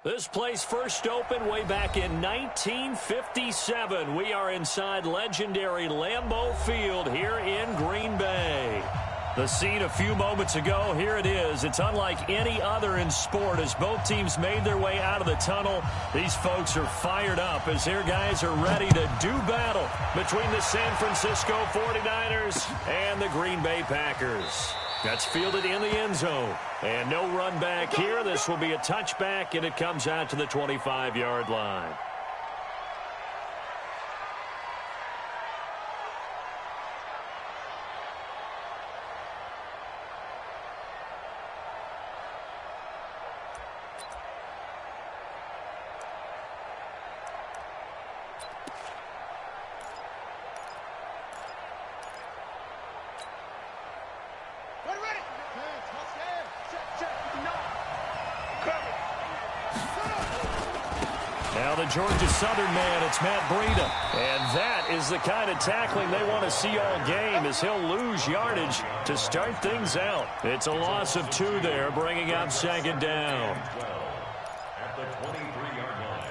This place first opened way back in 1957. We are inside legendary Lambeau Field here in Green Bay. The scene a few moments ago, here it is. It's unlike any other in sport as both teams made their way out of the tunnel. These folks are fired up as their guys are ready to do battle between the San Francisco 49ers and the Green Bay Packers. That's fielded in the end zone. And no run back here. This will be a touchback, and it comes out to the 25-yard line. Now the Georgia Southern man, it's Matt Breida. And that is the kind of tackling they want to see all game as he'll lose yardage to start things out. It's a loss of 2 there, bringing up second down. At the 23-yard line.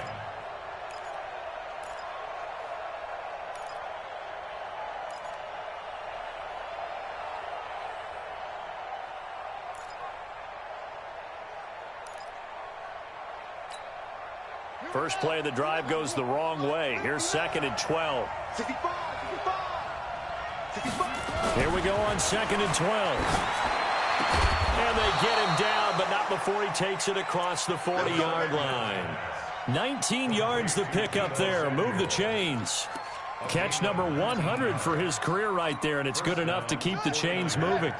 First play of the drive goes the wrong way. Here's second and 12. Here we go on second and 12. And they get him down, but not before he takes it across the 40-yard line. 19 yards the pickup there. Move the chains. Catch number 100 for his career right there, and it's good enough to keep the chains moving.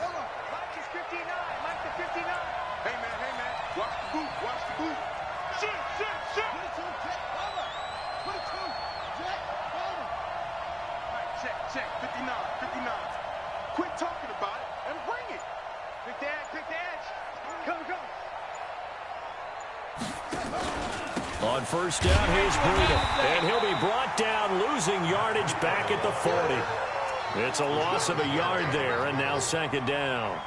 On first down, here's Breida. And he'll be brought down, losing yardage back at the 40. It's a loss of a yard there, and now second down.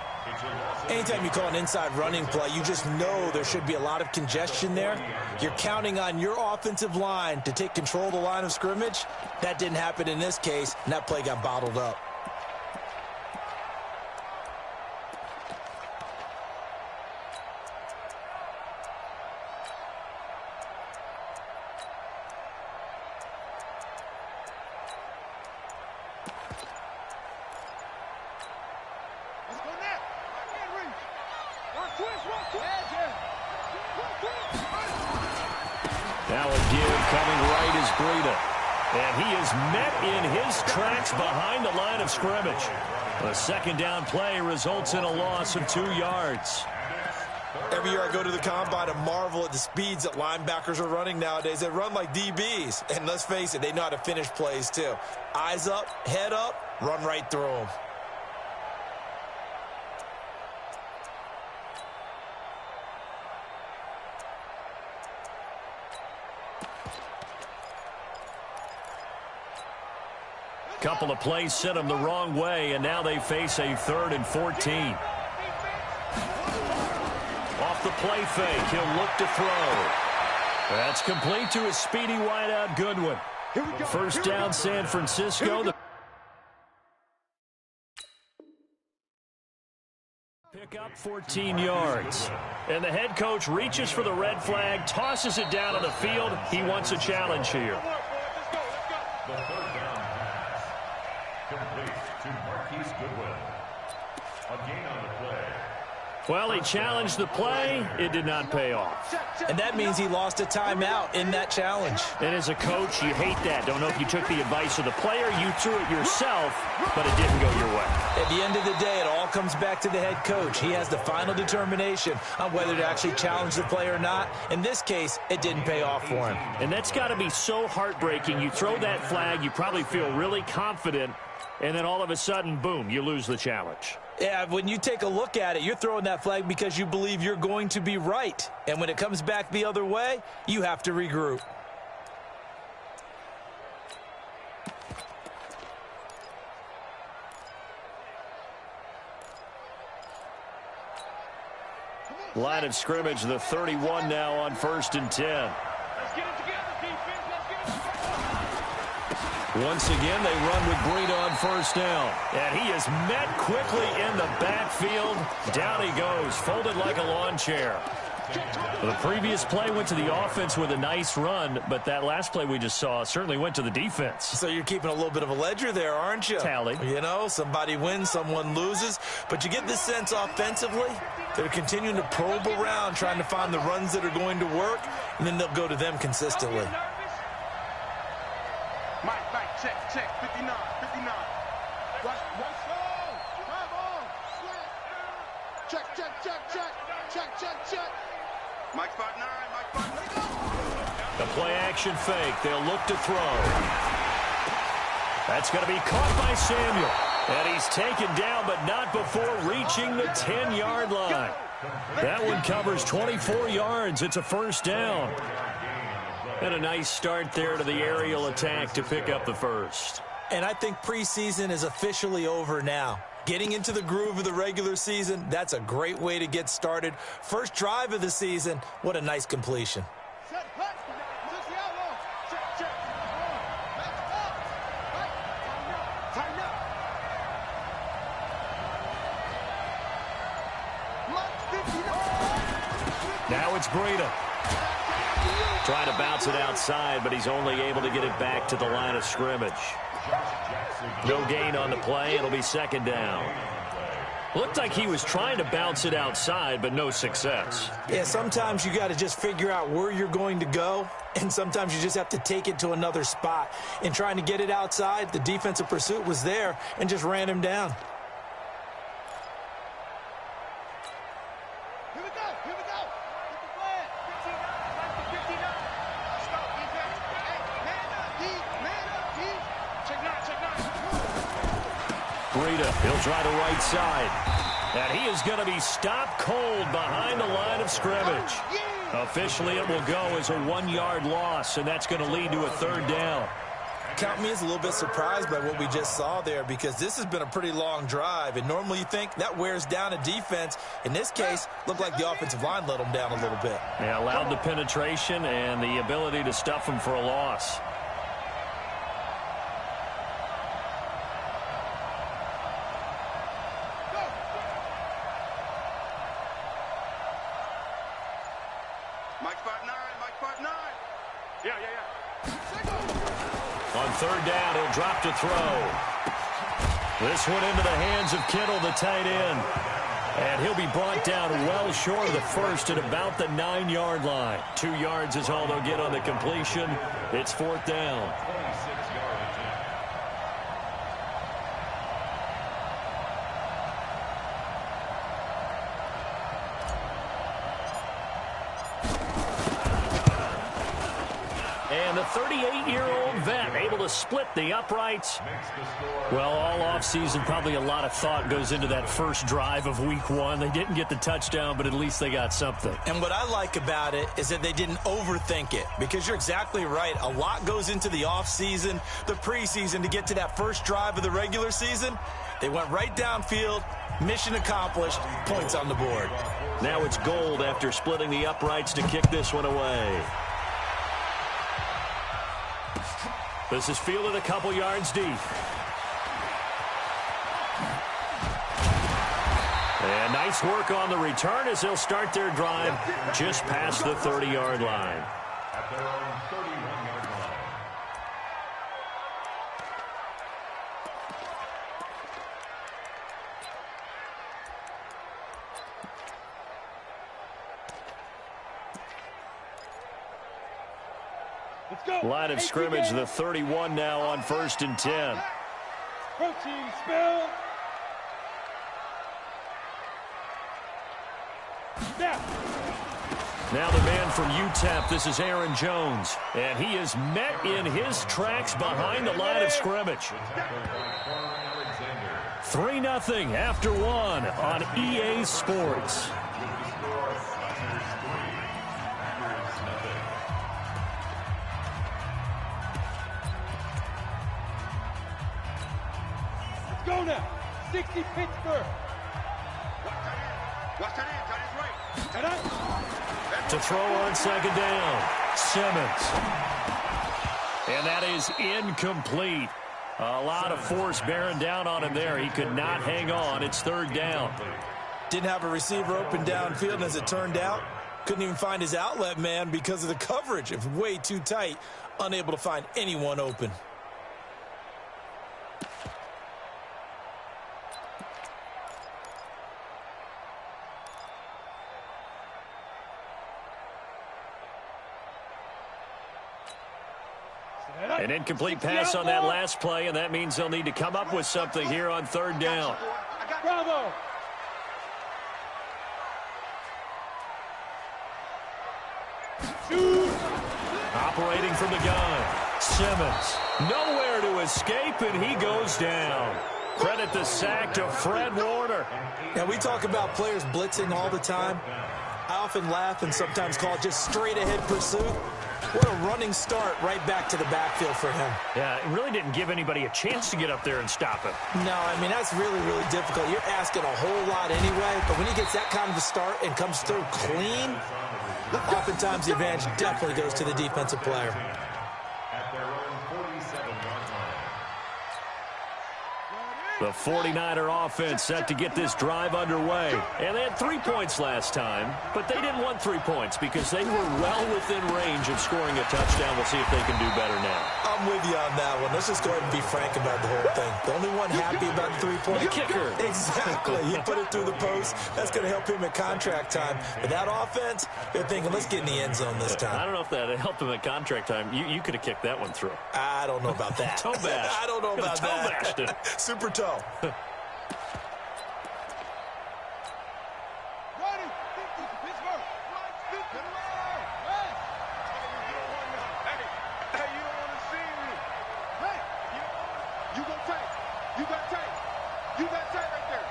Anytime you call an inside running play, you just know there should be a lot of congestion there. You're counting on your offensive line to take control of the line of scrimmage. That didn't happen in this case, and that play got bottled up. Now a give coming right is Breida. And he is met in his tracks behind the line of scrimmage. The second down play results in a loss of 2 yards. Every year I go to the combine and marvel at the speeds that linebackers are running nowadays. They run like DBs. And let's face it, they know how to finish plays too. Eyes up, head up, run right through them. Couple of plays sent them the wrong way, and now they face a 3rd and 14. Off the play fake, he'll look to throw. That's complete to his speedy wideout Goodwin. First down, San Francisco. Pick up 14 yards. And the head coach reaches for the red flag, tosses it down on the field. He wants a challenge here. The third down pass. Complete to Marquise Goodwin. A gain on the play. Well, he challenged the play. It did not pay off. And that means he lost a timeout in that challenge. And as a coach, you hate that. Don't know if you took the advice of the player. You threw it yourself, but it didn't go your way. At the end of the day, it all comes back to the head coach. He has the final determination on whether to actually challenge the play or not. In this case, it didn't pay off for him. And that's got to be so heartbreaking. You throw that flag, you probably feel really confident, and then all of a sudden, boom, you lose the challenge. Yeah, when you take a look at it, you're throwing that flag because you believe you're going to be right. And when it comes back the other way, you have to regroup. Line of scrimmage, the 31 now on 1st and 10. Let's get it together, defense. Let's get it together. Once again, they run with Breida on 1st down. And he is met quickly in the backfield. Down he goes, folded like a lawn chair. The previous play went to the offense with a nice run, but that last play we just saw certainly went to the defense. So you're keeping a little bit of a ledger there, aren't you? Tally. You know, somebody wins, someone loses. But you get this sense offensively, they're continuing to probe around, trying to find the runs that are going to work, and then they'll go to them consistently. Mike, check, 59. Watch, come on, check. Mike 5'9", The play action fake. They'll look to throw. That's going to be caught by Samuel. And he's taken down, but not before reaching the 10-yard line. That one covers 24 yards. It's a 1st down. And a nice start there to the aerial attack to pick up the 1st. And I think preseason is officially over now. Getting into the groove of the regular season, that's a great way to get started. First drive of the season, what a nice completion. Now it's Breida. Trying to bounce it outside, but he's only able to get it back to the line of scrimmage. No gain on the play. It'll be 2nd down. Looked like he was trying to bounce it outside, but no success. Yeah, sometimes you got to just figure out where you're going to go, and sometimes you just have to take it to another spot. In trying to get it outside, the defensive pursuit was there and just ran him down. Here we go. Get the flag. 59. Stop, defense. Hey, man up, D. Check 9. Breida, he'll try the right side. And he is going to be stopped cold behind the line of scrimmage. Officially, it will go as a 1-yard loss, and that's going to lead to a 3rd down. Count me as a little bit surprised by what we just saw there, because this has been a pretty long drive, and normally you think that wears down a defense. In this case, looked like the offensive line let them down a little bit. Yeah, allowed the penetration and the ability to stuff them for a loss. Mike 5'9". Yeah. On 3rd down, he'll drop to throw. This one into the hands of Kittle, the tight end. And he'll be brought down well short of the 1st at about the 9-yard line. 2 yards is all they'll get on the completion. It's 4th down. And the 38-year-old vet able to split the uprights. Well, all offseason, probably a lot of thought goes into that first drive of week 1. They didn't get the touchdown, but at least they got something. And what I like about it is that they didn't overthink it, because you're exactly right. A lot goes into the offseason, the preseason, to get to that first drive of the regular season. They went right downfield, mission accomplished, points on the board. Now it's Gold after splitting the uprights to kick this one away. This is fielded a couple yards deep. And nice work on the return as they'll start their drive just past the 30-yard line. At their own 31-yard line. Let's go. Line of scrimmage, the 31 now on 1st and 10. Protein spill. Snap. Now the man from UTEP, this is Aaron Jones. And he is met in his tracks behind the line of scrimmage. 3-0 after 1 on EA Sports. Let's go now. 60 Pittsburgh. Watch that in, tight end right. To throw on second down, Simmons. And that is incomplete. A lot of force bearing down on him there. He could not hang on. It's third down. Didn't have a receiver open downfield, and as it turned out, couldn't even find his outlet man because of the coverage. It was way too tight, unable to find anyone open. An incomplete pass on that last play, and that means they'll need to come up with something here on third down. Bravo. Operating from the gun, Simmons. Nowhere to escape, and he goes down. Credit the sack to Fred Warner. Now, we talk about players blitzing all the time. I often laugh and sometimes call it just straight-ahead pursuit. What a running start right back to the backfield for him. Yeah, it really didn't give anybody a chance to get up there and stop him. No, I mean, that's really, really difficult. You're asking a whole lot anyway, but when he gets that kind of a start and comes through clean, oftentimes the advantage definitely goes to the defensive player. At their own 47-yard line. The 49er offense set to get this drive underway. And they had 3 points last time, but they didn't want 3 points because they were well within range of scoring a touchdown. We'll see if they can do better now. I'm with you on that one. Let's just go ahead and be frank about the whole thing. The only one happy about the 3-point The kicker. Exactly. He put it through the post. That's going to help him at contract time. But that offense, they're thinking, let's get in the end zone this time. I don't know if that helped him at contract time. You could have kicked that one through. I don't know about that. Toe bash. I don't know about Toe that. bashed it. Super toe. Ready. Pittsburgh. Hey, you don't want to see me. Hey, you got tape. You got tape. You got tape right there.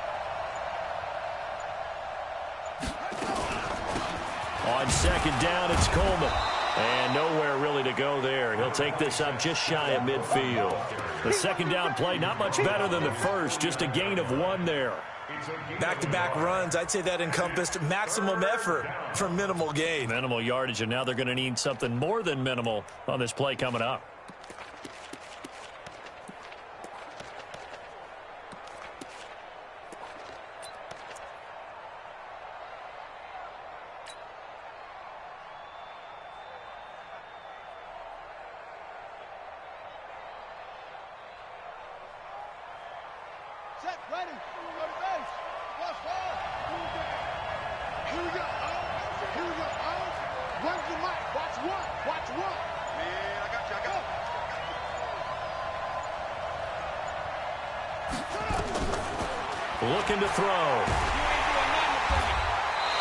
On second down, it's Coleman. And nowhere really to go there. He'll take this up just shy of midfield. The second down play, not much better than the first. Just a gain of 1 there. Back-to-back runs, I'd say that encompassed maximum effort for minimal gain. Minimal yardage, and now they're going to need something more than minimal on this play coming up. Set, ready. Go to base. Watch ball. Here we go. Here we go. Run the mic. Watch one. Watch one. Man, I got you. I got you. Looking to throw.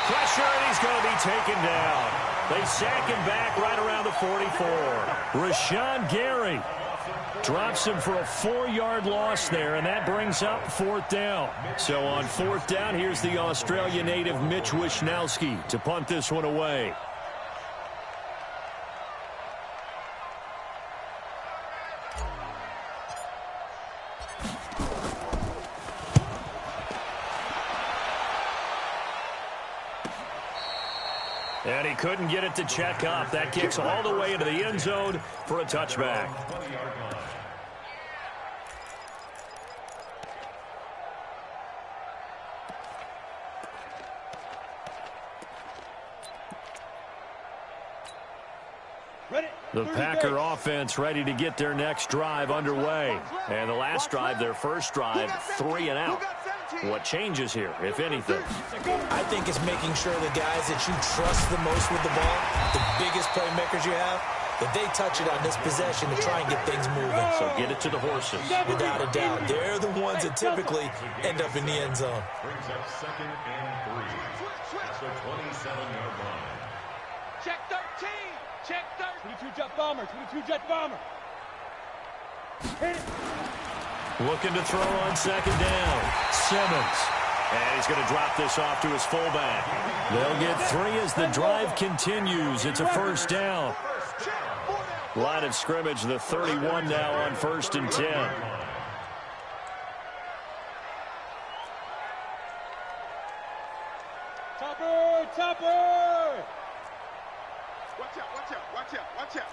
Pressure, and he's going to be taken down. They sack him back right around the 44. Rashawn Gary drops him for a 4-yard loss there, and that brings up 4th down. So on 4th down, here's the Australia native Mitch Wishnowski to punt this one away. And he couldn't get it to check up. That kicks all the way into the end zone for a touchback. The Packer offense ready to get their next drive underway. And the last drive, their first drive, 3 and out. What changes here, if anything? I think it's making sure the guys that you trust the most with the ball, the biggest playmakers you have, that they touch it on this possession to try and get things moving. So get it to the horses. Without a doubt. They're the ones that typically end up in the end zone. Brings up 2nd and 3. That's the 27-yard line. Check 13. Check 13. 22 jet bomber. 22 jet bomber. Looking to throw on second down. Simmons. And he's going to drop this off to his fullback. They'll get 3 as the drive continues. It's a first down. Line of scrimmage, the 31 now on 1st and 10. Topper! Watch out, watch out, watch out, watch out.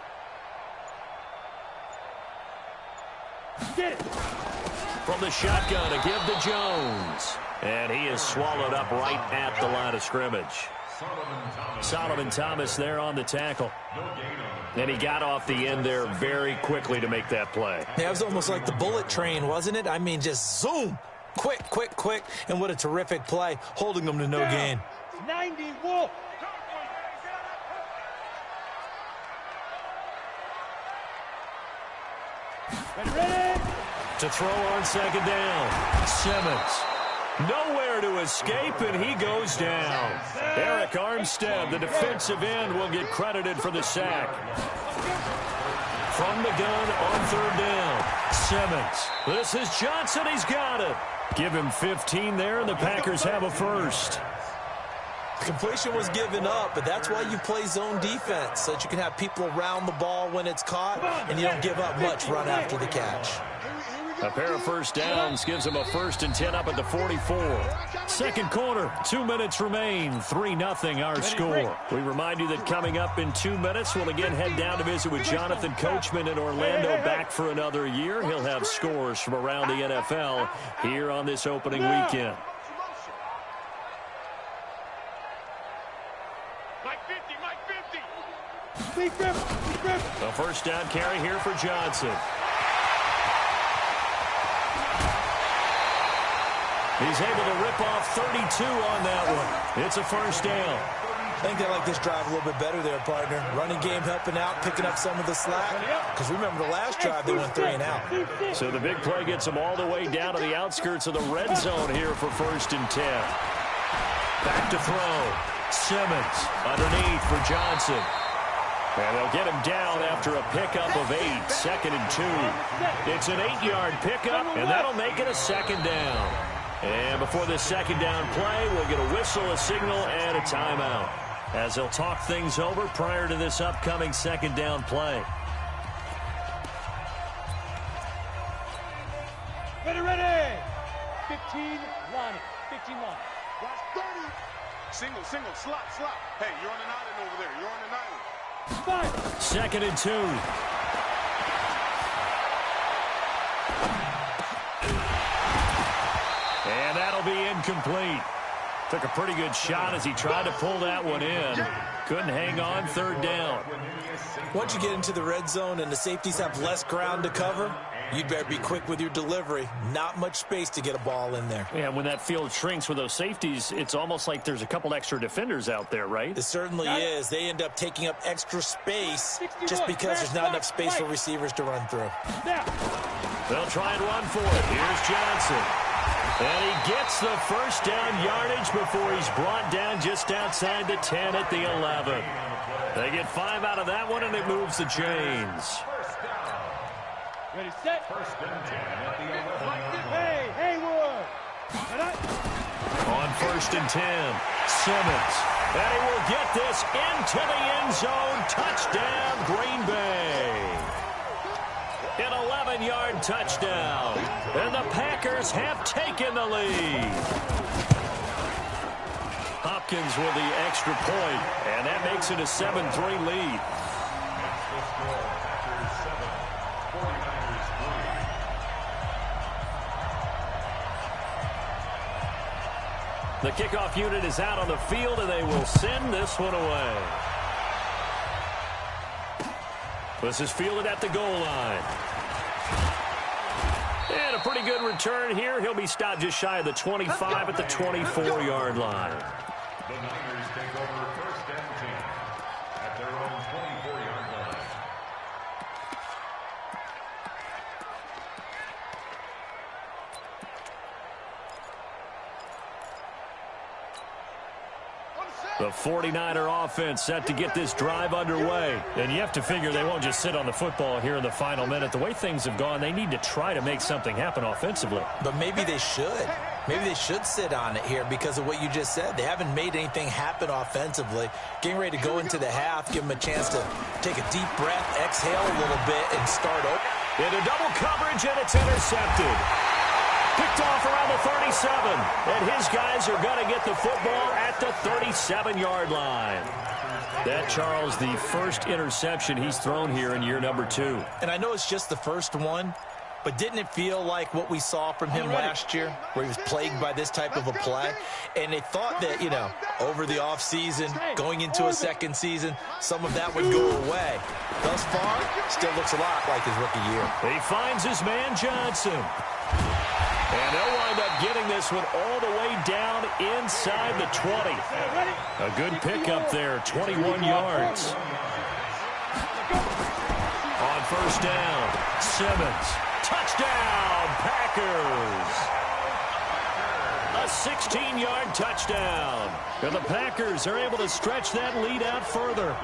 Get it! From the shotgun, a give to Jones. And he is swallowed up right at the line of scrimmage. Solomon Thomas there on the tackle. And he got off the end there very quickly to make that play. Yeah, it was almost like the bullet train, wasn't it? I mean, just zoom. Quick, quick, quick. And what a terrific play, holding them to no gain. 90, Wolf! Ready? To throw on second down. Simmons. Nowhere to escape, and he goes down. Eric Armstead, the defensive end, will get credited for the sack. From the gun on third down. Simmons. This is Johnson. He's got it. Give him 15 there, and the Packers have a first. Completion was given up, but that's why you play zone defense, so that you can have people around the ball when it's caught, and you don't give up much run after the catch. A pair of first downs gives him a 1st and 10 up at the 44. Second quarter, 2 minutes remain, 3-0 our score. We remind you that coming up in 2 minutes, we'll again head down to visit with Jonathan Coachman in Orlando, back for another year. He'll have scores from around the NFL here on this opening weekend. A first down carry here for Johnson. He's able to rip off 32 on that one. It's a first down. I think they like this drive a little bit better there, partner. Running game helping out, picking up some of the slack. Because remember the last drive, they went 3 and out. So the big play gets them all the way down to the outskirts of the red zone here for 1st and 10. Back to throw. Simmons underneath for Johnson. And they'll get him down after a pickup of 8, 2nd and 2. It's an 8-yard pickup, and that'll make it a 2nd down. And before this 2nd down play, we'll get a whistle, a signal, and a timeout, as they'll talk things over prior to this upcoming 2nd down play. Ready! 15 line. 15 line. Watch 30. Single, slot. Hey, you're on an island over there. You're on an island. 2nd and 2. And that'll be incomplete. Took a pretty good shot as he tried to pull that one in. Couldn't hang on, 3rd down. Once you get into the red zone and the safeties have less ground to cover, you'd better be quick with your delivery. Not much space to get a ball in there. Yeah, when that field shrinks with those safeties, it's almost like there's a couple extra defenders out there, right? It certainly is. They end up taking up extra space just because there's not enough space for receivers to run through. They'll try and run for it. Here's Johnson. And he gets the first down yardage before he's brought down just outside the 10 at the 11. They get 5 out of that one, and it moves the chains. Ready, set. 1st and 10 at the 11. Hey, Haywood. On 1st and 10, Simmons. And he will get this into the end zone. Touchdown, Green Bay. An 11-yard touchdown. And the Packers have taken the lead. Hopkins with the extra point, and that makes it a 7-3 lead. The kickoff unit is out on the field, and they will send this one away. This is fielded at the goal line. And a pretty good return here. He'll be stopped just shy of the 25 at the 24-yard line. The Niners take over 1st and 10 at their own 24-yard line. The 49er offense set to get this drive underway. And you have to figure they won't just sit on the football here in the final minute. The way things have gone, they need to try to make something happen offensively. But maybe they should. Maybe they should sit on it here because of what you just said. They haven't made anything happen offensively. Getting ready to go into the half, give them a chance to take a deep breath, exhale a little bit, and start over. Into double coverage, and it's intercepted. Picked off around the 37. And his guys are going to get the football at the 37-yard line. That, Charles, the first interception he's thrown here in year number 2. And I know it's just the first one, but didn't it feel like what we saw from him last year, where he was plagued by this type of a play? And they thought that, you know, over the offseason, going into a second season, some of that would go away. Thus far, still looks a lot like his rookie year. He finds his man Johnson. And they'll wind up getting this one all the way down inside the 20. A good pickup there, 21 yards. On first down, Simmons. Touchdown, Packers. A 16-yard touchdown. And the Packers are able to stretch that lead out further.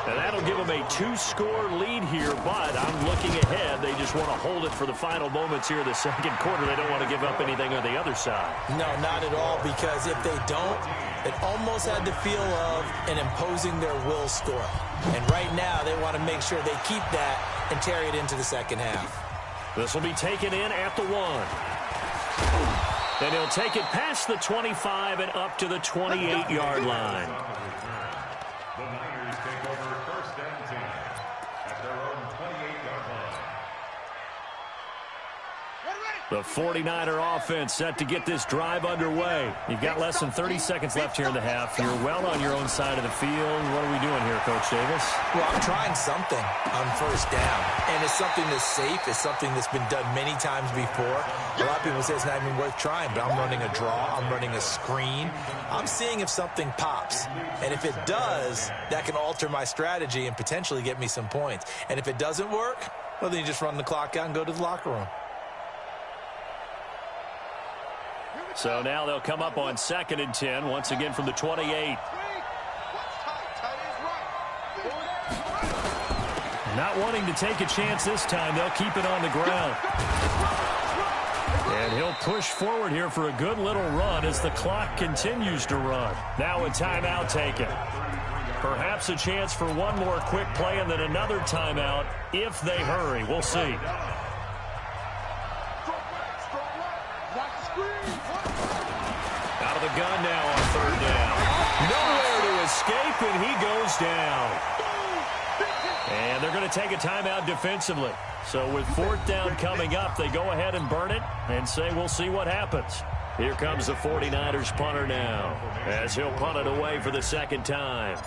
And that'll give them a 2-score lead here, but I'm looking ahead. They just want to hold it for the final moments here in the second quarter. They don't want to give up anything on the other side. No, not at all, because if they don't, it almost had the feel of an imposing their will score. And right now, they want to make sure they keep that and carry it into the second half. This will be taken in at the 1. And he'll take it past the 25 and up to the 28-yard line. The Niners take over first and 10 at their own 28-yard line. The 49er offense set to get this drive underway. You've got less than 30 seconds left here in the half. You're well on your own side of the field. What are we doing here, Coach Davis? Well, I'm trying something on first down, and it's something that's safe. It's something that's been done many times before. A lot of people say it's not even worth trying, but I'm running a draw. I'm running a screen. I'm seeing if something pops, and if it does, that can alter my strategy and potentially get me some points. And if it doesn't work, well, then you just run the clock out and go to the locker room. So now they'll come up on 2nd and 10, once again from the 28. Not wanting to take a chance this time, they'll keep it on the ground. And he'll push forward here for a good little run as the clock continues to run. Now a timeout taken. Perhaps a chance for one more quick play and then another timeout if they hurry. We'll see. Out of the gun now on 3rd down. Nowhere to escape, and he goes down. And they're going to take a timeout defensively. So with 4th down coming up, they go ahead and burn it and say we'll see what happens. Here comes the 49ers punter now as he'll punt it away for the second time.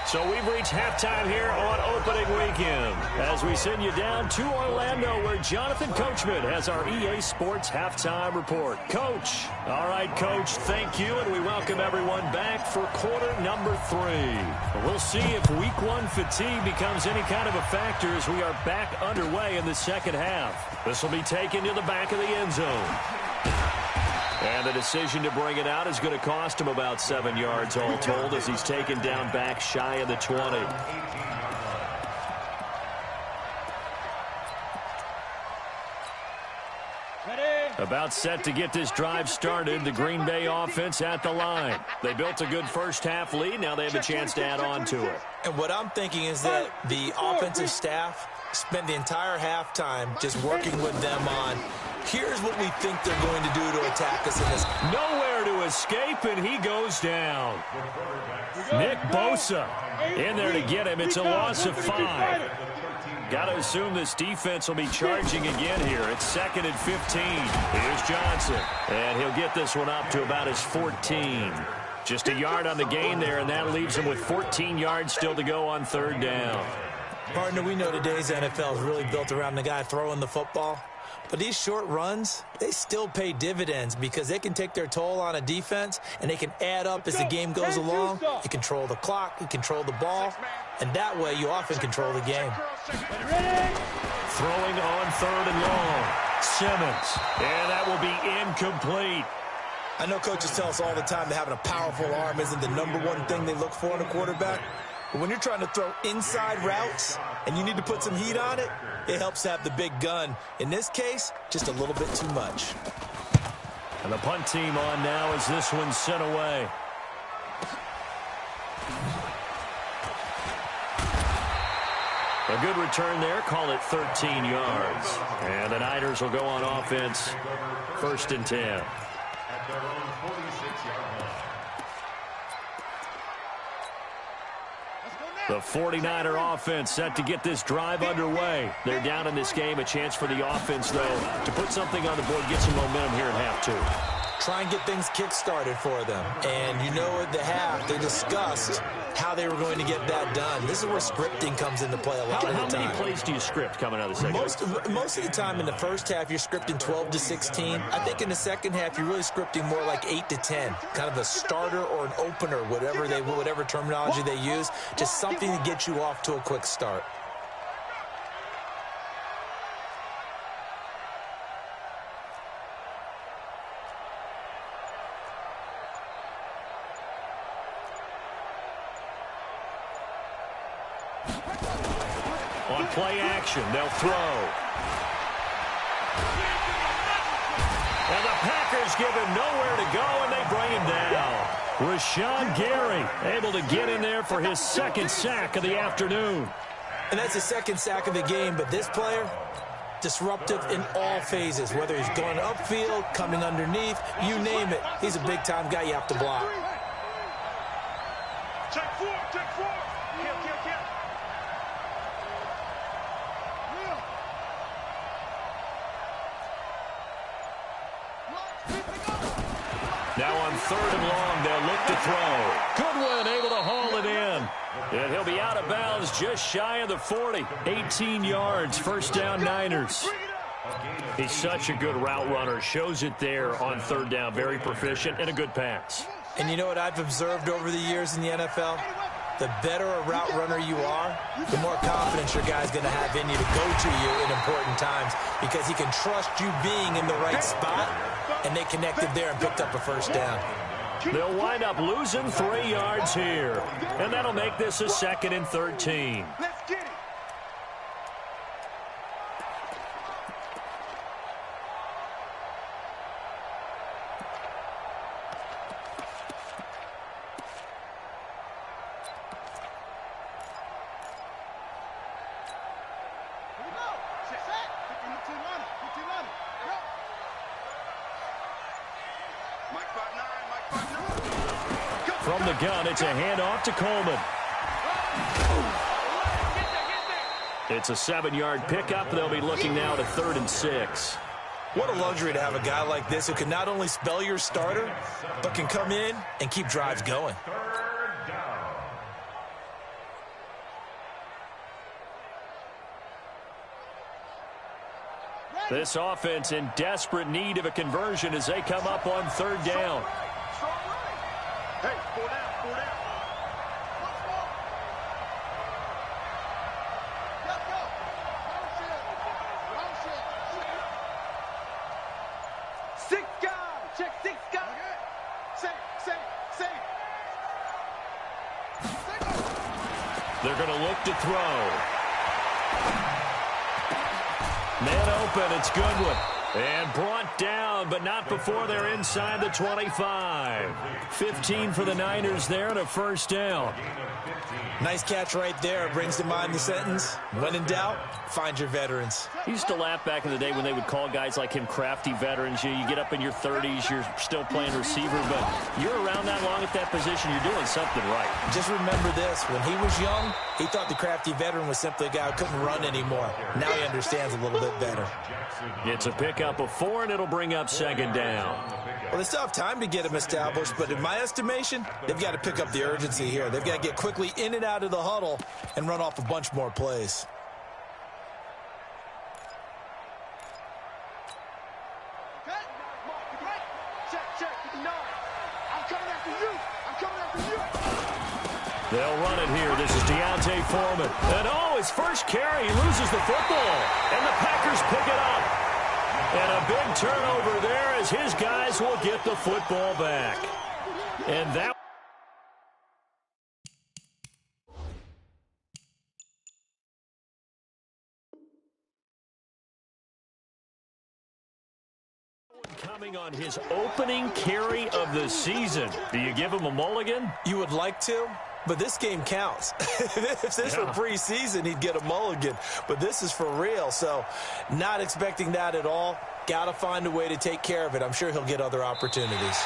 So we've reached halftime here on opening weekend as we send you down to Orlando where Jonathan Coachman has our EA Sports halftime report. Coach. All right, Coach, thank you, and we welcome everyone back for quarter number 3. We'll see if week 1 fatigue becomes any kind of a factor as we are back underway in the second half. This will be taken to the back of the end zone. And the decision to bring it out is going to cost him about 7 yards all told as he's taken down back shy of the 20. About set to get this drive started, the Green Bay offense at the line. They built a good first half lead. Now they have a chance to add on to it. And what I'm thinking is that the offensive staff spent the entire halftime just working with them on, here's what we think they're going to do to attack us in this. Nowhere to escape, and he goes down. Nick Bosa in there to get him. It's a loss of 5. Got to assume this defense will be charging again here. It's 2nd and 15. Here's Johnson, and he'll get this one up to about his 14. Just a yard on the gain there, and that leaves him with 14 yards still to go on 3rd down. Partner, we know today's NFL is really built around the guy throwing the football. But these short runs, they still pay dividends because they can take their toll on a defense and they can add up as the game goes along. You control the clock, you control the ball, and that way you often control the game. Throwing on 3rd and long. Simmons, and that will be incomplete. I know coaches tell us all the time that having a powerful arm isn't the #1 thing they look for in a quarterback. But when you're trying to throw inside routes and you need to put some heat on it, it helps to have the big gun. In this case, just a little bit too much. And the punt team on now as this one's sent away. A good return there. Call it 13 yards. And the Niners will go on offense. 1st and 10. At their own 46-yard line. The 49er offense set to get this drive underway. They're down in this game. A chance for the offense, though, to put something on the board, get some momentum here at half two. Try and get things kick-started for them. And you know at the half, they discussed how they were going to get that done. This is where scripting comes into play a lot of the time. How many plays do you script coming out of the second half? Most of the time in the first half, you're scripting 12 to 16. I think in the second half, you're really scripting more like 8 to 10. Kind of a starter or an opener, whatever terminology they use. Just something to get you off to a quick start. On play action, they'll throw. And the Packers give him nowhere to go, and they bring him down. Rashawn Gary able to get in there for his 2nd sack of the afternoon. And that's his 2nd sack of the game, but this player, disruptive in all phases, whether he's going upfield, coming underneath, you name it. He's a big-time guy you have to block. Check 4, check 4. Kill. Now on 3rd and long, they'll look to throw. Goodwin able to haul it in. And he'll be out of bounds just shy of the 40. 18 yards, 1st down Niners. He's such a good route runner. Shows it there on 3rd down. Very proficient and a good pass. And you know what I've observed over the years in the NFL? The better a route runner you are, the more confidence your guy's going to have in you to go to you in important times because he can trust you being in the right spot, and they connected there and picked up a 1st down. They'll wind up losing 3 yards here, and that'll make this a 2nd and 13. Let's get it. From the gun, it's a handoff to Coleman. It's a 7-yard pickup. They'll be looking now to 3rd and 6. What a luxury to have a guy like this who can not only spell your starter, but can come in and keep drives going. 3rd down. This offense in desperate need of a conversion as they come up on 3rd down. Hey, 4 down. Six guys. Check 6 guys. Say. They're going to look to throw. Man open, it's Goodwin. And brought down, but not before they're inside the 25. 15 for the Niners there and a 1st down. Nice catch right there. Brings to mind the sentence, when in doubt, find your veterans. I used to laugh back in the day when they would call guys like him crafty veterans. You get up in your 30s, you're still playing receiver, but you're around that long at that position, you're doing something right. Just remember this, when he was young, he thought the crafty veteran was simply a guy who couldn't run anymore. Now he understands a little bit better. It's a pickup of 4, and it'll bring up 2nd down. Well, they still have time to get him established, but in my estimation, they've got to pick up the urgency here. They've got to get quickly in and out of the huddle and run off a bunch more plays. They'll run it here. This is Deontay Foreman. And his first carry, he loses the football. And the Packers pick it up. And a big turnover there as his guys will get the football back. And that coming on his opening carry of the season. Do you give him a mulligan? You would like to, But this game counts. If this were preseason, he'd get a mulligan. But this is for real, so not expecting that at all. Got to find a way to take care of it. I'm sure he'll get other opportunities.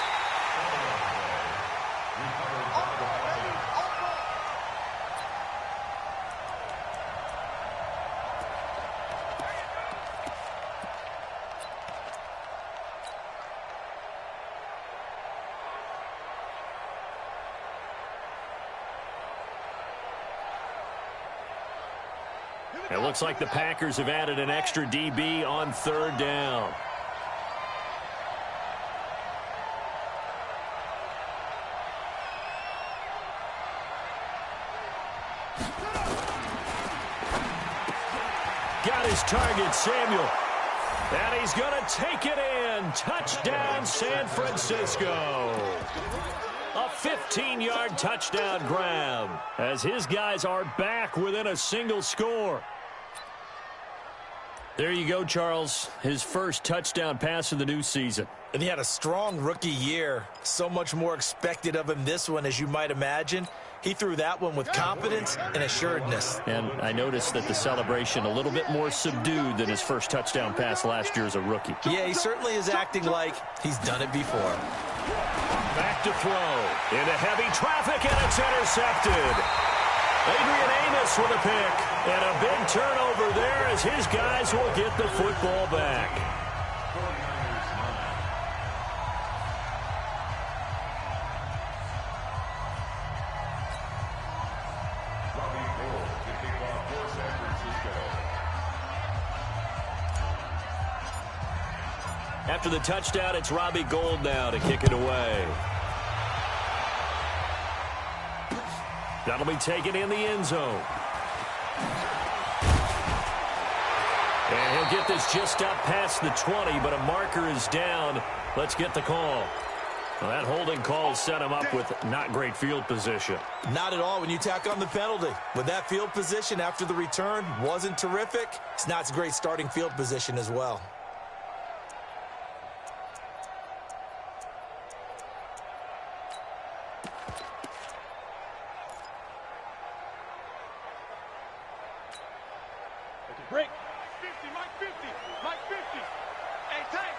It looks like the Packers have added an extra DB on third down. Got his target, Samuel. And he's going to take it in. Touchdown, San Francisco. A 15-yard touchdown grab as his guys are back within a single score. There you go, Charles. His first touchdown pass of the new season. And he had a strong rookie year. So much more expected of him this one, as you might imagine. He threw that one with confidence and assuredness. And I noticed that the celebration a little bit more subdued than his first touchdown pass last year as a rookie. Yeah, he certainly is acting like he's done it before. Back to throw. Into heavy traffic, and it's intercepted. Adrian Amos with a pick. And a big turnover there as his guys will get the football back. After the touchdown, it's Robbie Gould now to kick it away. That'll be taken in the end zone. And he'll get this just up past the 20, but a marker is down. Let's get the call. Well, that holding call set him up with not great field position. Not at all when you tack on the penalty. With that field position after the return wasn't terrific. It's not a great starting field position as well. Break. 50, Mike 50. Mike 50. Hey, time.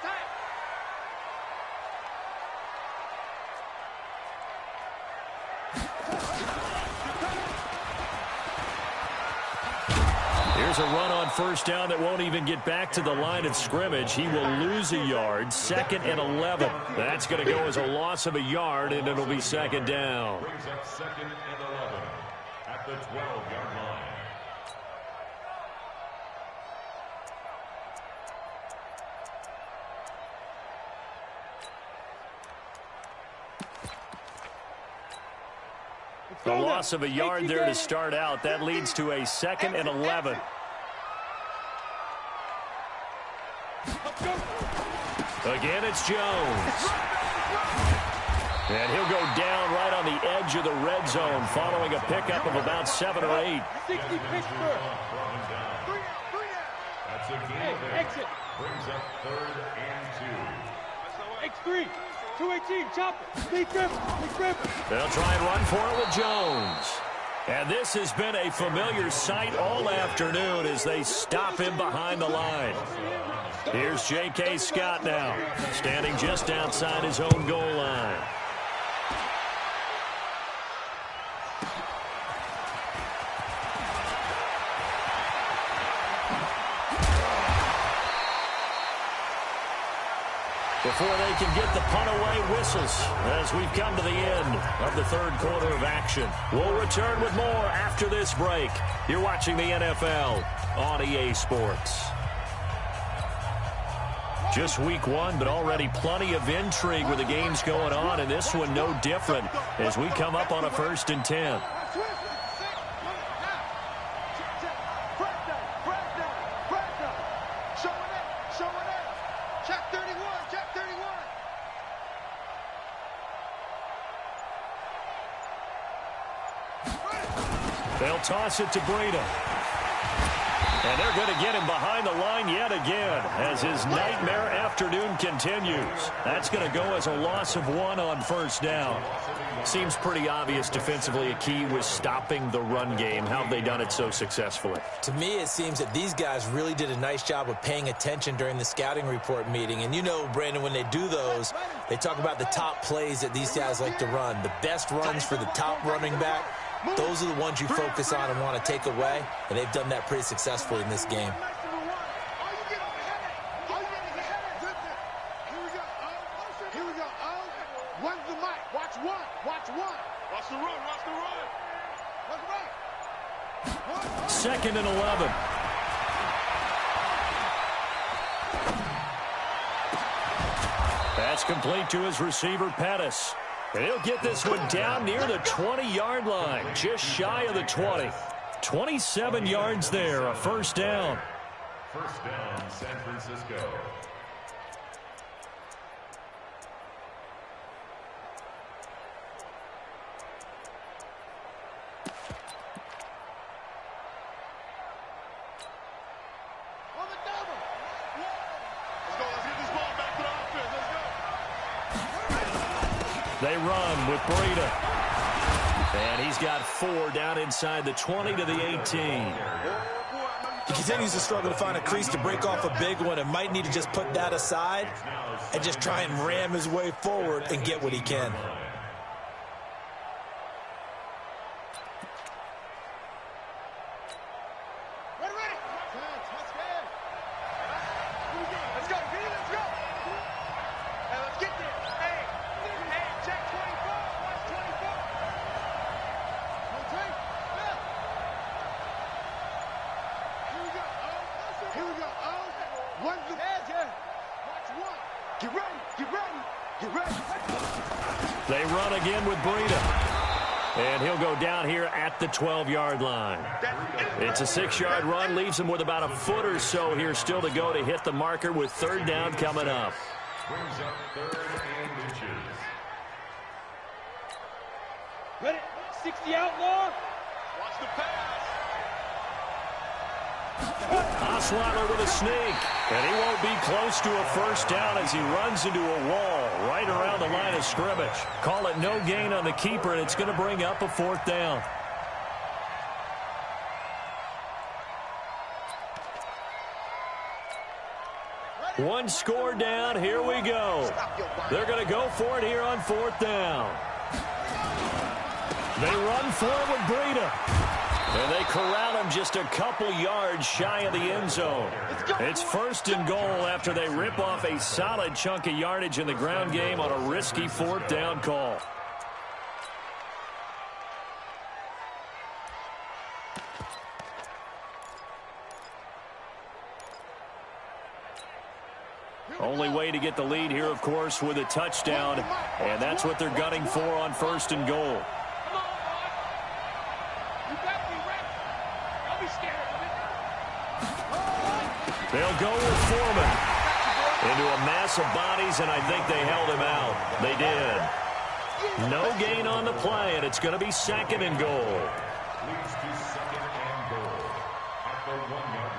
Here's a run on first down that won't even get back to the line of scrimmage. He will lose a yard. 2nd and 11. That's going to go as a loss of a yard, and it'll be 2nd down. Brings up 2nd and 11 at the 12-yard line. The loss of a yard there to start out. That leads to a 2nd and 11. Again, it's Jones. And he'll go down right on the edge of the red zone following a pickup of about 7 or 8. 60 Pittsburgh. That's a gain there. Exit. Brings up 3rd and 2. X3. 218. Chopper. Big grip. They'll try and run for it with Jones. And this has been a familiar sight all afternoon as they stop him behind the line. Here's J.K. Scott now, standing just outside his own goal line. Before they can get the punt away, whistles as we've come to the end of the 3rd quarter of action. We'll return with more after this break. You're watching the NFL on EA Sports. Just week 1, but already plenty of intrigue with the games going on, and this one no different as we come up on a 1st and 10. They'll toss it to Breida. And they're going to get him behind the line yet again as his nightmare afternoon continues. That's going to go as a loss of 1 on first down. Seems pretty obvious defensively a key was stopping the run game. How have they done it so successfully? To me, it seems that these guys really did a nice job of paying attention during the scouting report meeting. And you know, Brandon, when they do those, they talk about the top plays that these guys like to run. The best runs for the top running back, those are the ones you focus on and want to take away. And they've done that pretty successfully in this game. Second and 11. That's complete to his receiver, Pettis. And he'll get this one down near the 20-yard line, just shy of the 20. 27 yards there, a first down. First down, San Francisco. They run with Breida. And he's got 4 down inside the 20 to the 18. He continues to struggle to find a crease to break off a big one and might need to just put that aside and just try and ram his way forward and get what he can. They run again with Breida. And he'll go down here at the 12-yard line. It's a 6-yard run, leaves him with about a foot or so here still to go to hit the marker with third down coming up. Brings up 3rd and inches. Ready? 60 outlaw. Watch the pass. Osweiler with a sneak. And he won't be close to a first down as he runs into a wall right around the line of scrimmage. Call it no gain on the keeper, and it's going to bring up a 4th down. One score down. Here we go. They're going to go for it here on 4th down. They run for it with Breida. And they corral him just a couple yards shy of the end zone. It's 1st and goal after they rip off a solid chunk of yardage in the ground game on a risky 4th down call. Only way to get the lead here, of course, with a touchdown. And that's what they're gunning for on 1st and goal. They'll go with Foreman into a mass of bodies, and I think they held him out. They did. No gain on the play, and it's going to be 2nd and goal. Leads to 2nd and goal at the 1-yard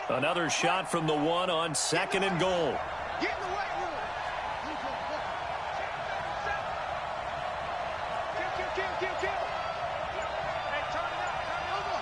line. Another shot from the 1 on 2nd and goal. Get in the weight room. Kill. Hey, turn it out. Turn it over.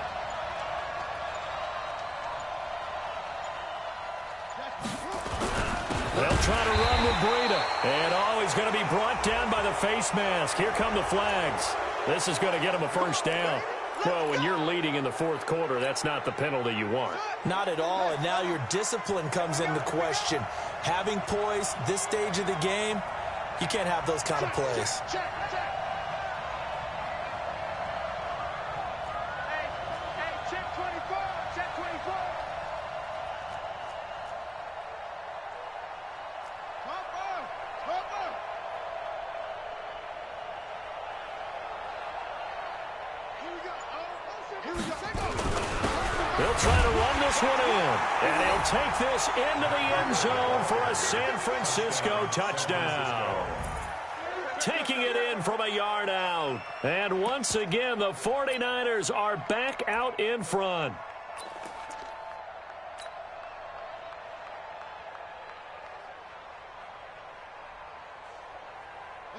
They'll try to run with Breida. And he's going to be brought down by the face mask. Here come the flags. This is going to get him a first down. Well, when you're leading in the 4th quarter, that's not the penalty you want. Not at all, and now your discipline comes into question. Having poise this stage of the game, you can't have those kind of plays. Check. Hey, check 24. Check 24. Cover. He'll try to run this one in. And he'll take this into the end zone for a San Francisco touchdown. Taking it in from a yard out. And once again, the 49ers are back out in front.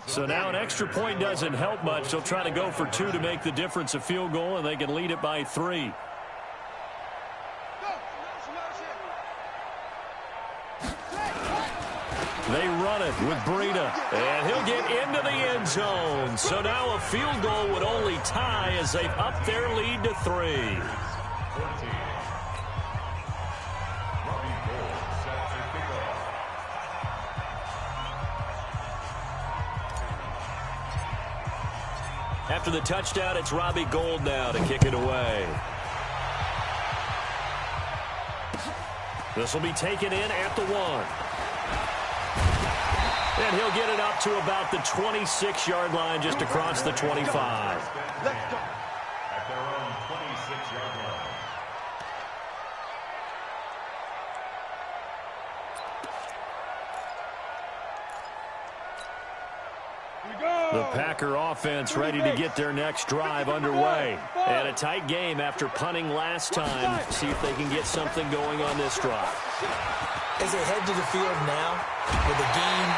So now an extra point doesn't help much. They'll try to go for 2 to make the difference a field goal, and they can lead it by 3. They run it with Breida, and he'll get into the end zone. So now a field goal would only tie as they've upped their lead to 3. After the touchdown, it's Robbie Gould now to kick it away. This will be taken in at the 1. And he'll get it up to about the 26-yard line, just across the 25. Let's go. At their own 26-yard line. The Packer offense ready to get their next drive underway. And a tight game after punting last time. See if they can get something going on this drive. As they head to the field now, with the game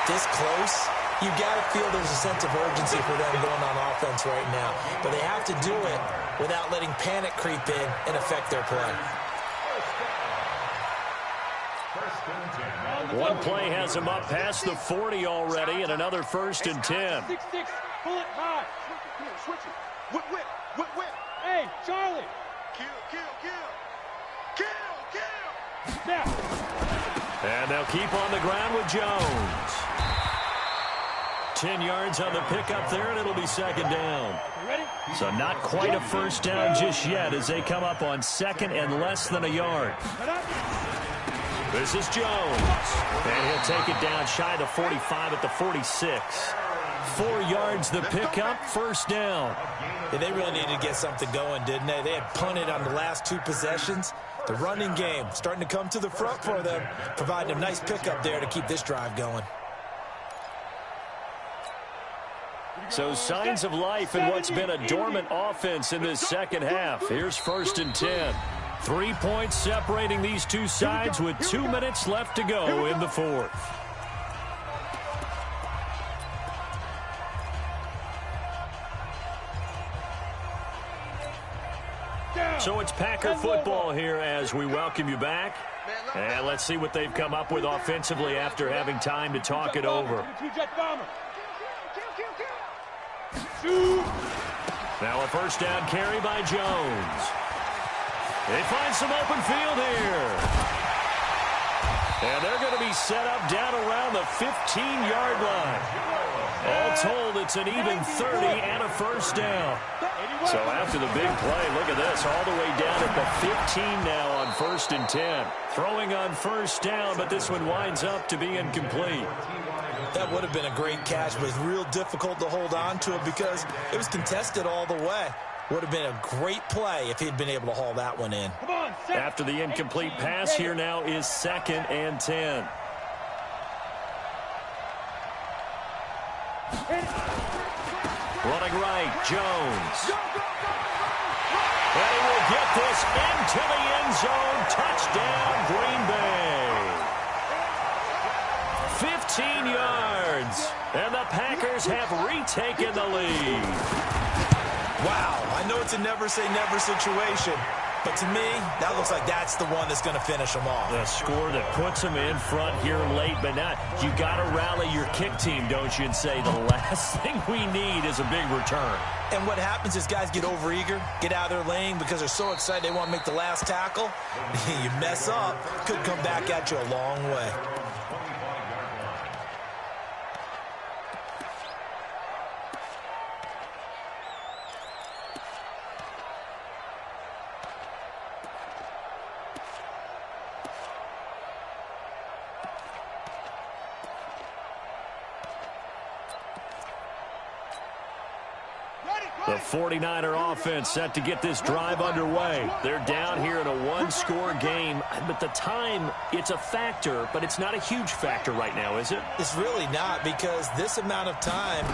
this close, you got to feel there's a sense of urgency for them going on offense right now. But they have to do it without letting panic creep in and affect their play. One play has him up past the 40 already, and another 1st and 10. 6-6, pull it high. Switch it. Whip. Hey, Charlie. Kill. Now. And they'll keep on the ground with Jones. 10 yards on the pickup there, and it'll be 2nd down. Ready? So not quite a 1st down just yet as they come up on 2nd and less than a yard. This is Jones. And he'll take it down shy of the 45 at the 46. 4 yards the pickup, 1st down. Yeah, they really needed to get something going, didn't they? They had punted on the last 2 possessions. The running game starting to come to the front for them, providing a nice pickup there to keep this drive going. So signs of life in what's been a dormant offense in this second half. Here's 1st and 10. 3 points separating these two sides with 2 minutes left to go in the 4th. So it's Packer football here as we welcome you back. And let's see what they've come up with offensively after having time to talk it over. Now a 1st down carry by Jones. They find some open field here. And they're going to be set up down around the 15-yard line. All told, it's an even 30 and a 1st down. So after the big play, look at this, all the way down at the 15 now on 1st and 10. Throwing on 1st down, but this one winds up to be incomplete. That would have been a great catch, but it's real difficult to hold on to it because it was contested all the way. Would have been a great play if he'd been able to haul that one in. After the incomplete pass, here now is 2nd and 10. Running right, Jones. And he will get this into the end zone. Touchdown, Green Bay. 15 yards. And the Packers have retaken the lead. Wow, I know it's a never-say-never situation, but to me, that looks like that's the one that's going to finish them off. The score that puts them in front here late, but not. You got to rally your kick team, don't you, and say the last thing we need is a big return. And what happens is guys get overeager, get out of their lane because they're so excited they want to make the last tackle. You mess up, could come back at you a long way. The 49er offense set to get this drive underway. They're down here in a one-score game, but the time, it's a factor, but it's not a huge factor right now, is it? It's really not, because this amount of time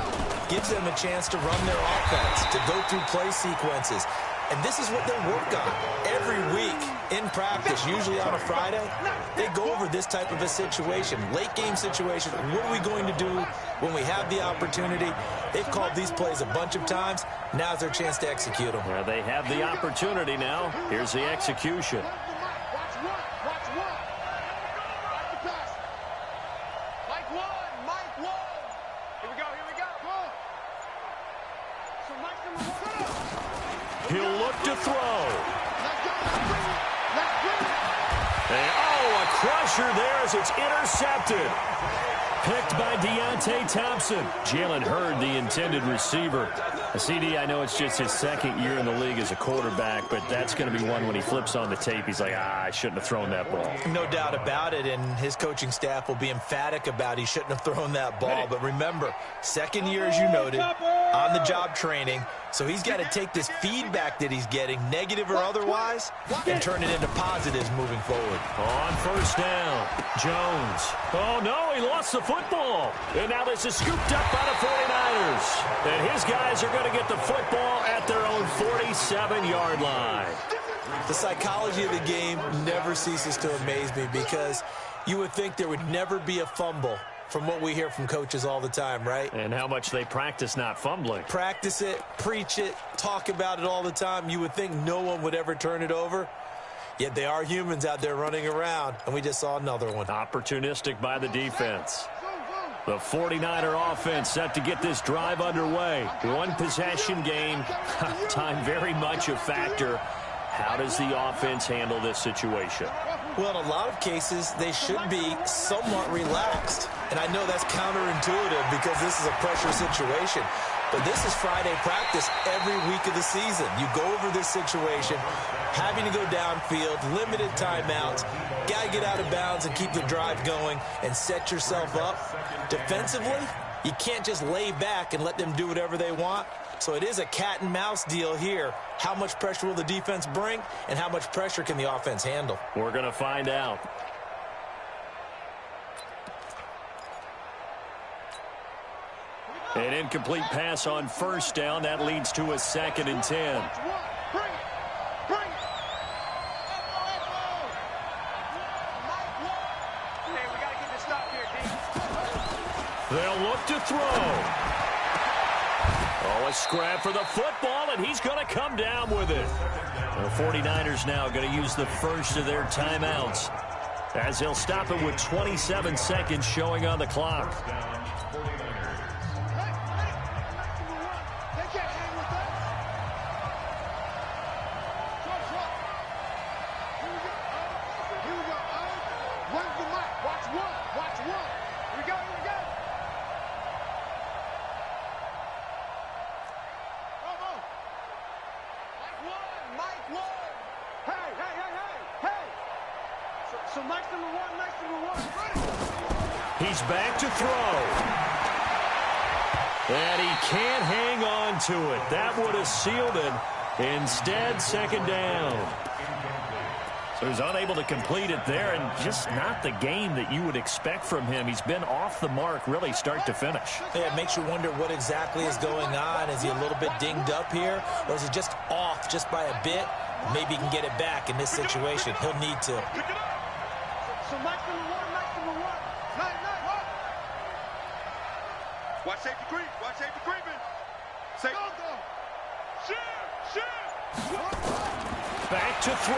gives them a chance to run their offense, to go through play sequences. And this is what they work on every week in practice, usually on a Friday. They go over this type of a situation, late game situation. What are we going to do when we have the opportunity? They've called these plays a bunch of times. Now's their chance to execute them. Well, they have the opportunity now. Here's the execution. He'll look to throw. And, a crusher there as it's intercepted. Picked by Deontay Thompson. Jalen Hurd, the intended receiver. CD, I know it's just his second year in the league as a quarterback, but that's going to be one when he flips on the tape. He's like, I shouldn't have thrown that ball. No doubt about it, and his coaching staff will be emphatic about he shouldn't have thrown that ball. But remember, second year, as you noted, on-the-job training. So he's got to take this feedback that he's getting, negative or otherwise, and turn it into positives moving forward. On first down, Jones. Oh, no, he lost the football. And now this is scooped up by the 49ers. And his guys are going to get the football at their own 47-yard line. The psychology of the game never ceases to amaze me, because you would think there would never be a fumble from what we hear from coaches all the time, right? And how much they practice not fumbling. Practice it, preach it, talk about it all the time. You would think no one would ever turn it over. Yet they are humans out there running around, and we just saw another one. Opportunistic by the defense. The 49er offense set to get this drive underway. One possession game. Time very much a factor. How does the offense handle this situation? Well, in a lot of cases, they should be somewhat relaxed. And I know that's counterintuitive because this is a pressure situation. But this is Friday practice every week of the season. You go over this situation, having to go downfield, limited timeouts, got to get out of bounds and keep the drive going and set yourself up. Defensively, you can't just lay back and let them do whatever they want. So it is a cat and mouse deal here. How much pressure will the defense bring, and how much pressure can the offense handle? We're going to find out. An incomplete pass on first down. That leads to a 2nd and 10. They'll look to throw. A scrap for the football, and he's going to come down with it. The 49ers now going to use the first of their timeouts, as they'll stop it with 27 seconds showing on the clock. He's back to throw. And he can't hang on to it. That would have sealed it. Instead, 2nd down. So he's unable to complete it there, and just not the game that you would expect from him. He's been off the mark really start to finish. Yeah, it makes you wonder what exactly is going on. Is he a little bit dinged up here, or is he just off just by a bit? Maybe he can get it back in this situation. He'll need to. So Mike number one. Watch safety creep. Watch safety creeping. Go. Shit. Back to throw.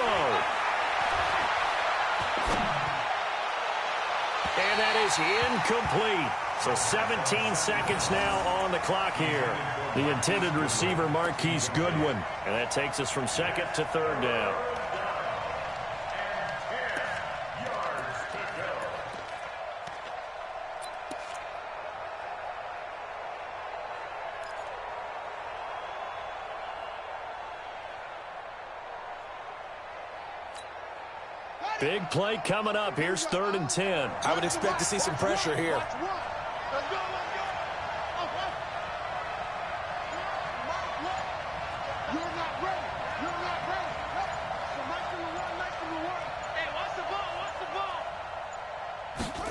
And that is incomplete. So 17 seconds now on the clock here. The intended receiver, Marquise Goodwin. And that takes us from 2nd to 3rd down. Big play coming up. Here's 3rd and 10. I would expect to see some pressure here.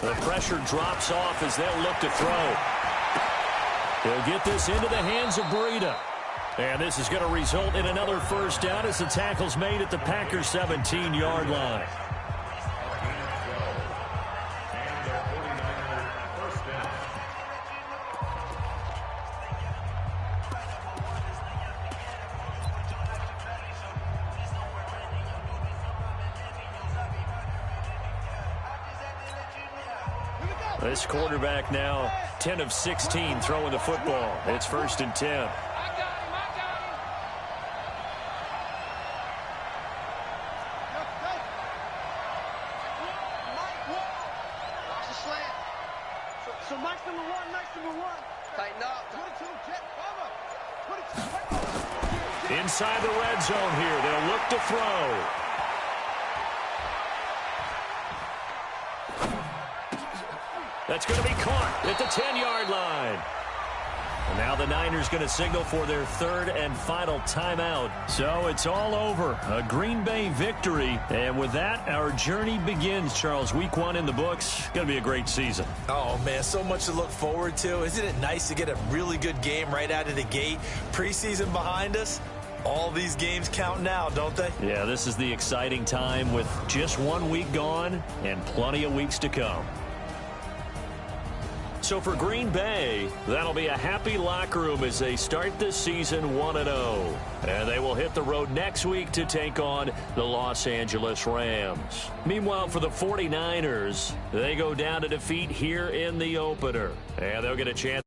The pressure drops off as they'll look to throw. They'll get this into the hands of Breida. And this is going to result in another first down as the tackle's made at the Packers' 17-yard line. This quarterback now 10 of 16 throwing the football. It's 1st and 10. I got him. Watch the slant. So Mike's number one. Tighten up. 22, jet, cover. 22. Inside the red zone here. They'll look to throw. That's going to be caught at the 10-yard line. And now the Niners going to signal for their 3rd and final timeout. So it's all over. A Green Bay victory. And with that, our journey begins, Charles. Week 1 in the books. Going to be a great season. Oh, man, so much to look forward to. Isn't it nice to get a really good game right out of the gate? Preseason behind us. All these games count now, don't they? Yeah, this is the exciting time with just 1 week gone and plenty of weeks to come. So for Green Bay, that'll be a happy locker room as they start this season 1-0. And they will hit the road next week to take on the Los Angeles Rams. Meanwhile, for the 49ers, they go down to defeat here in the opener. And they'll get a chance.